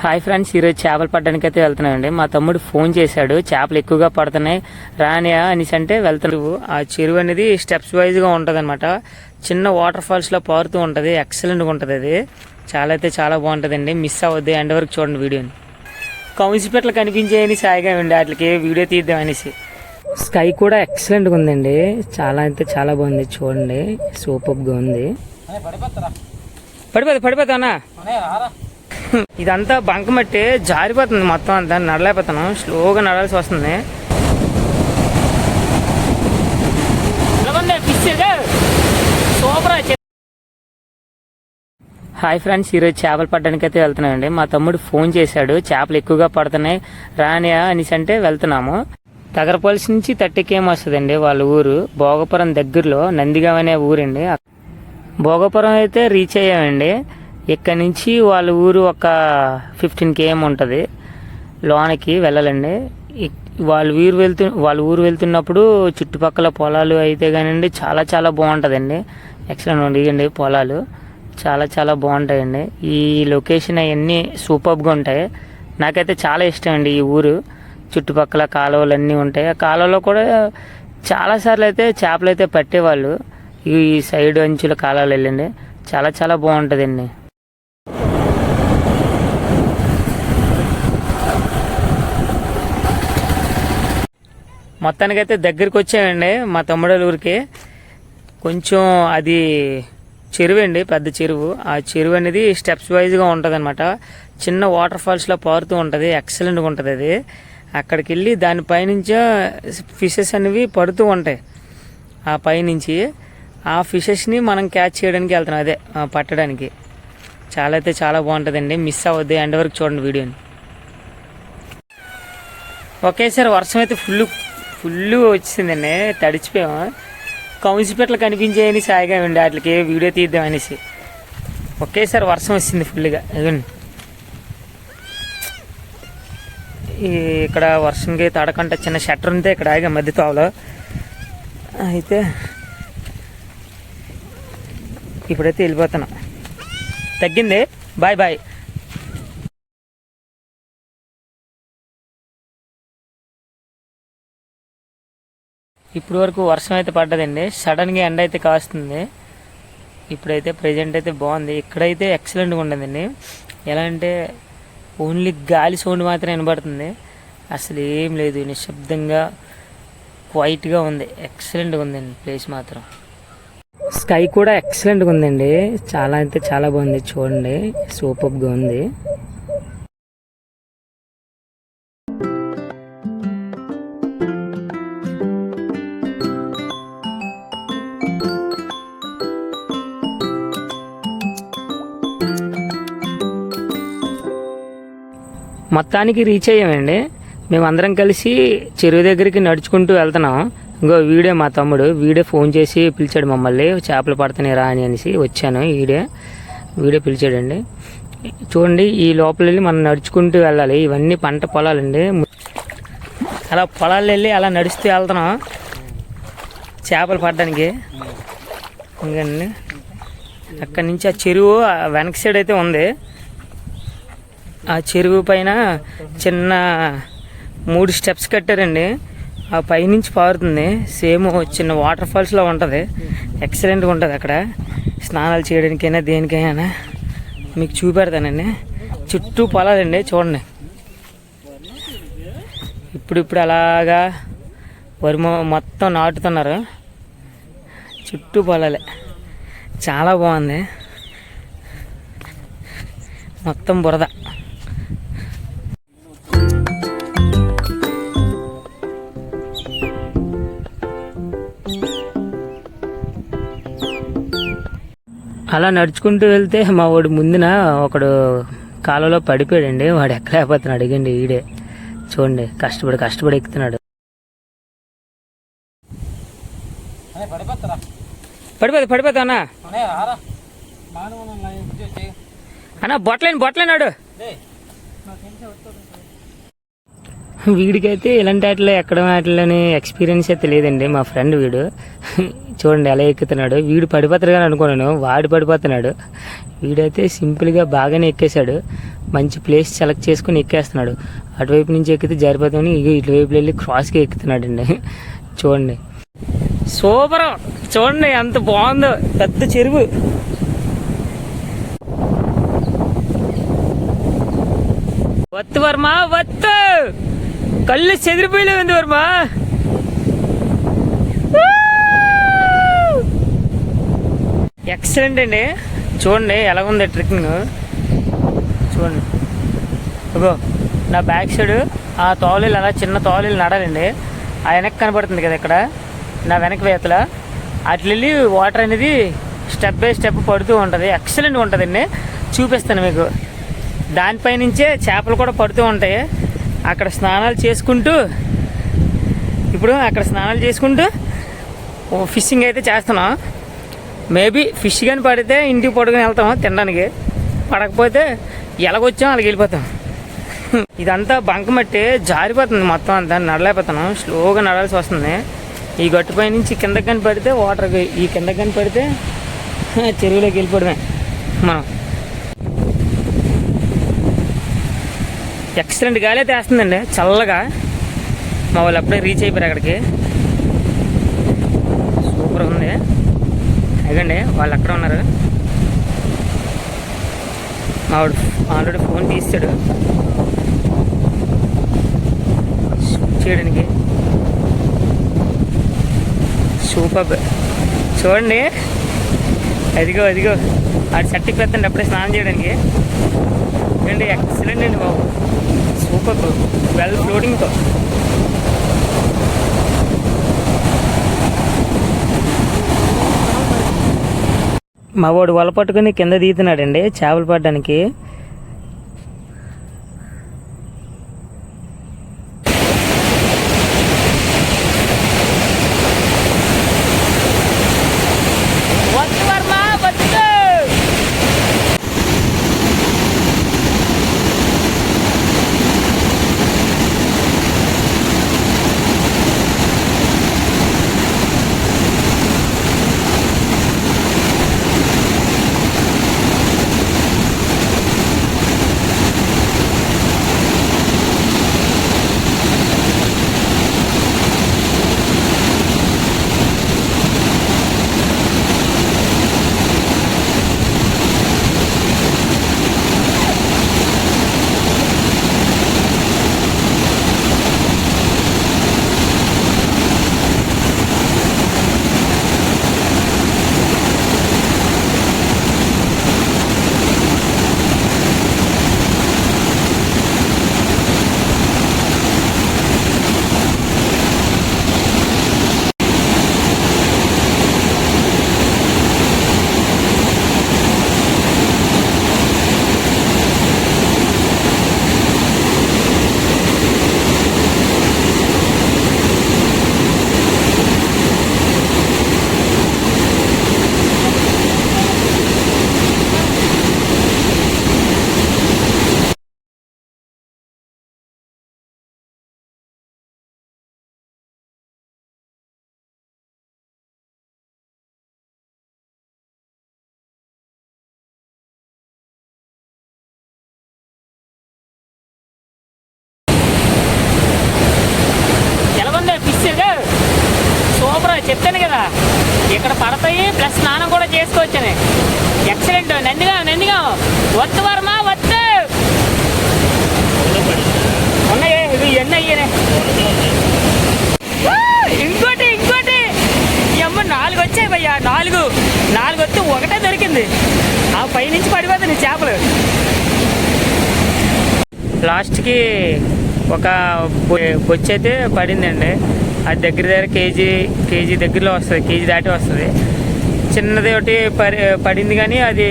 Hi friends, ఈరోజు చేపలు పట్టడానికి అయితే వెళ్తున్నామండి. మా తమ్ముడు ఫోన్ చేశాడు, చేపలు ఎక్కువగా పడుతున్నాయి రానియా అనేసి అంటే వెళ్తున్నావు. ఆ చెరువు అనేది స్టెప్స్ వైజ్గా ఉంటుంది అనమాట. చిన్న వాటర్ ఫాల్స్లో పారుతూ ఉంటుంది. ఎక్సలెంట్గా ఉంటుంది. అది చాలా బాగుంటుందండి. మిస్ అవ్వద్దు, ఎండ్ వరకు చూడండి వీడియోని. కౌన్సిపెట్లు కనిపించాయని సాయిగా ఉండి వాటికి వీడియో తీద్దామనేసి. స్కై కూడా ఎక్సలెంట్గా ఉందండి. చాలా బాగుంది. చూడండి, సూపర్గా ఉంది. పడిపోతా అన్న. ఇదంతా బంకమట్టి జారిపోతుంది మొత్తం అంతా. నడలేకపోతాను, స్లోగా నడాల్సి వస్తుంది. హాయ్ ఫ్రెండ్స్, ఈరోజు చేపలు పట్టడానికి అయితే వెళ్తున్నామండి. మా తమ్ముడు ఫోన్ చేశాడు, చేపలు ఎక్కువగా పడుతున్నాయి రానియా అనేసి అంటే వెళ్తున్నాము. తగరపల్సి నుంచి 30 km వస్తుందండి వాళ్ళ ఊరు. భోగపురం దగ్గరలో నందిగాం అనే ఊరండి. భోగపురం అయితే రీచ్ అయ్యామండి. ఇక్కడ నుంచి వాళ్ళ ఊరు ఒక 15 km ఉంటుంది. లోనికి వెళ్ళాలండి. వాళ్ళ ఊరు వెళ్తున్నప్పుడు చుట్టుపక్కల పొలాలు అయితే కానివ్వండి చాలా బాగుంటుందండి. ఎక్సలెంట్ ఉండేయండి. పొలాలు చాలా బాగుంటాయండి. ఈ లొకేషన్ అవన్నీ సూపర్గా ఉంటాయి. నాకైతే చాలా ఇష్టం అండి ఈ ఊరు. చుట్టుపక్కల కాలువలు అన్నీ ఉంటాయి. ఆ కాలువలో కూడా చాలాసార్లు అయితే చేపలు అయితే పట్టేవాళ్ళు. ఈ సైడ్ అంచుల కాలువలు వెళ్ళండి. చాలా బాగుంటుందండి. మొత్తానికైతే దగ్గరికి వచ్చామండి మా తమ్ముడు ఊరికి. కొంచెం అది చెరువు అండి, పెద్ద చెరువు. ఆ చెరువు అనేది స్టెప్స్ వైజ్గా ఉంటుంది అనమాట. చిన్న వాటర్ ఫాల్స్లో పారుతూ ఉంటుంది. ఎక్సలెంట్గా ఉంటుంది అది. అక్కడికి వెళ్ళి దాని పైనుంచే ఫిషెస్ అనేవి పడుతూ ఉంటాయి. ఆ పైనుంచి ఆ ఫిషెస్ని మనం క్యాచ్ చేయడానికి వెళ్తున్నాం, అదే పట్టడానికి. చాలా బాగుంటుందండి. మిస్ అవ్వద్దు, ఎండ్ వరకు చూడండి వీడియోని. ఒకేసారి వర్షం అయితే ఫుల్ వచ్చిందండి. తడిచిపోయాము. కౌన్సిపెట్లు కనిపించాయని సాయిగా ఉండి వాటికి వీడియో తీద్దామనేసి ఒకేసారి వర్షం వచ్చింది ఫుల్గా. ఇవ్వండి, ఇక్కడ వర్షంకి తడకంట చిన్న షట్టర్ ఉంటే ఇక్కడ ఆగా మధ్య తోవలో. అయితే ఇప్పుడైతే వెళ్ళిపోతున్నాం. తగ్గింది. బాయ్. ఇప్పుడు వరకు వర్షం అయితే పడ్డదండి. సడన్గా ఎండ అయితే కాస్తుంది. ఇప్పుడైతే ప్రజెంట్ అయితే బాగుంది. ఇక్కడైతే ఎక్సలెంట్గా ఉండదండి. ఎలా అంటే ఓన్లీ గాలి సౌండ్ మాత్రం వినబడుతుంది. అసలు ఏం లేదు, నిశ్శబ్దంగా క్వైట్గా ఉంది. ఎక్సలెంట్గా ఉందండి ప్లేస్ మాత్రం. స్కై కూడా ఎక్సలెంట్గా ఉందండి. చాలా బాగుంది. చూడండి, సూపర్గా ఉంది. మొత్తానికి రీచ్ అయ్యామండి. మేమందరం కలిసి చెరువు దగ్గరికి నడుచుకుంటూ వెళ్తున్నాం. ఇంకో వీడియో మా తమ్ముడు ఫోన్ చేసి పిలిచాడు మమ్మల్ని, చేపలు పడుతున్నాయి రా అని అనేసి వచ్చాను. వీడియో పిలిచాడండి. చూడండి, ఈ లోపల వెళ్ళి మనం నడుచుకుంటూ వెళ్ళాలి. ఇవన్నీ పంట పొలాలండి. అలా పొలాలు వెళ్ళి అలా నడుస్తూ వెళ్తున్నాం చేపలు పడడానికి. ఇంకండి అక్కడి నుంచి ఆ చెరువు వెనక సైడ్ అయితే ఉంది. ఆ చెరువు పైన చిన్న 3 స్టెప్స్ కట్టారండి. ఆ పైనుంచి పారుతుంది. సేమ్ చిన్న వాటర్ ఫాల్స్లో ఉంటుంది. ఎక్సలెంట్గా ఉంటుంది. అక్కడ స్నానాలు చేయడానికైనా దేనికైనా మీకు చూపెడతానండి. చుట్టూ పొలాలండి. చూడండి, ఇప్పుడు అలాగా వరి మొత్తం నాటుతున్నారు. చుట్టూ పొలాలే. చాలా బాగుంది. మొత్తం బురద. అలా నడుచుకుంటూ వెళ్తే మా వాడు ముందున ఒకడు కాలువలో పడిపోయాడండి. వాడు ఎక్కలేకపోతున్నాడు. అడిగండి ఈడే చూడండి, కష్టపడి ఎక్కుతున్నాడు. పడిపోతా అన్న. బొట్టలేనాడు. వీడికైతే ఇలాంటి వాటిలో ఎక్కడం వాటిలోని ఎక్స్పీరియన్స్ అయితే లేదండి. మా ఫ్రెండ్ వీడు చూడండి ఎలా ఎక్కుతున్నాడు. వీడు పడిపోతాడు కానీ అనుకున్నాను, వాడు పడిపోతున్నాడు. వీడైతే సింపుల్గా బాగానే ఎక్కేశాడు. మంచి ప్లేస్ సెలెక్ట్ చేసుకుని ఎక్కేస్తున్నాడు. అటువైపు నుంచి ఎక్కితే జారిపోతామని ఇటువైపు వెళ్ళి క్రాస్గా ఎక్కుతున్నాడు అండి. చూడండి, సూపర్. చూడండి ఎంత బాగుందో, పెద్ద చెరువు. వత్తు వర్మ, వత్తు. కళ్ళు చెదిరిపోయలేవు వర్మ. ఎక్సలెంట్ అండి. చూడండి ఎలా ఉంది ట్రెక్కింగ్. చూడండి, ఇగో నా బ్యాక్ సైడ్ ఆ తోలీలు, అలా చిన్న తోలీలు నడాలండి. ఆ వెనక్కి కనబడుతుంది కదా ఇక్కడ, నా వెనక వేతల అట్లా వెళ్ళి వాటర్ అనేది స్టెప్ బై స్టెప్ పడుతూ ఉంటుంది. ఎక్సలెంట్ ఉంటుందండి, చూపిస్తాను మీకు. దానిపై నుంచే చేపలు కూడా పడుతూ ఉంటాయి. అక్కడ స్నానాలు చేసుకుంటూ, ఇప్పుడు అక్కడ స్నానాలు చేసుకుంటూ ఫిషింగ్ అయితే చేస్తున్నాం. మేబీ ఫిష్ కానీ పడితే ఇంటికి పడుకొని వెళ్తాం తినడానికి, పడకపోతే ఎలాగొచ్చాం అలాగ వెళ్ళిపోతాం. ఇదంతా బంకమట్టి జారిపోతుంది మొత్తం అంతా, నడలేకపోతున్నాం. స్లోగా నడాల్సి వస్తుంది. ఈ గట్టుపై నుంచి కిందకి కానీ పడితే వాటర్కి, ఈ కిందకి కానీ పడితే చెరువులోకి వెళ్ళిపోవడమే మనం. ఎక్సలెంట్ గాలి అయితే వేస్తుందండి చల్లగా. మా వాళ్ళు అప్పుడే రీచ్ అయిపోయారు అక్కడికి. సూపర్ ఉంది. అదండి వాళ్ళు అక్కడ ఉన్నారు. మావాడు ఆల్రెడీ ఫోన్ తీసాడు చేయడానికి. సూపర్. చూడండి, అదిగో అదిగో ఆడు సర్టికి పెద్దండి అప్పుడే స్నానం చేయడానికి. అండి ఎక్సలెంట్ అండి బాబు, సూపర్. వెల్ ఫ్లోటింగ్తో. మా వాడు వల పట్టుకుని కింద దిగుతున్నాడండి చేపలు పడడానికి. చెప్తాను కదా, ఇక్కడ పడతాయి ప్లస్ స్నానం కూడా చేసుకోవచ్చని. ఎక్సలెంట్. నందిగా వత్తు వర్మ, వత్తు. ఉన్నాయి ఇవన్నీ అయ్యానే. ఇంకోటి ఈ అమ్మ 4 వచ్చాయి భయ్యా. 4 వస్తే ఒకటే దొరికింది. ఆ పైనుంచి పడిపోతుంది చేపలు. లాస్ట్కి ఒక బొచ్చు అయితే పడిందండి. అది దగ్గర కేజీ దగ్గరలో వస్తుంది, కేజీ దాటి వస్తుంది. చిన్నది ఒకటి పడింది కానీ అది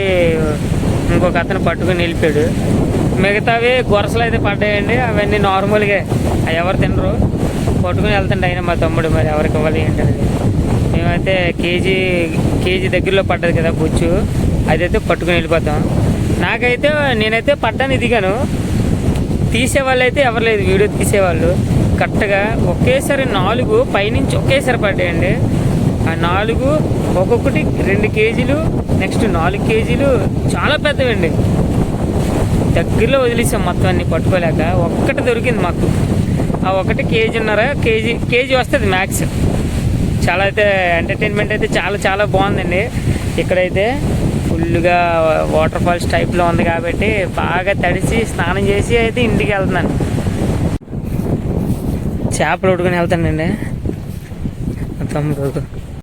ఇంకొక అతను పట్టుకుని వెళ్ళిపోయాడు. మిగతావి గొరసలు అయితే పడ్డాయండి. అవన్నీ నార్మల్గా ఎవరు తినరు, పట్టుకుని వెళ్తుండే అయినా మా తమ్ముడు. మరి ఎవరికి ఇవ్వాలి ఏంటనేది. మేమైతే కేజీ దగ్గరలో పడ్డది కదా బొచ్చు, అదైతే పట్టుకుని వెళ్ళిపోతాం. నేనైతే పడ్డానికి దిగాను. తీసేవాళ్ళు అయితే ఎవరు లేదు, వీడియో తీసేవాళ్ళు. కరెక్ట్గా ఒకేసారి 4 పైనుంచి ఒకేసారి పడ్డాయండి. ఆ 4 ఒక్కొక్కటి 2 కేజీలు, నెక్స్ట్ 4 కేజీలు, చాలా పెద్దవండి. దగ్గరలో వదిలేసాం మొత్తం అన్ని పట్టుకోలేక. ఒక్కటి దొరికింది మాకు. ఆ ఒకటి కేజీన్నర, కేజీ వస్తుంది మ్యాక్స్. చాలా అయితే ఎంటర్టైన్మెంట్ అయితే చాలా చాలా బాగుందండి. ఇక్కడైతే ఫుల్గా వాటర్ ఫాల్స్ టైప్లో ఉంది కాబట్టి బాగా తడిసి స్నానం చేసి అయితే ఇంటికి వెళ్తున్నాను. చేపలు పట్టుకొని వెళ్తానండి తమ్ముడు.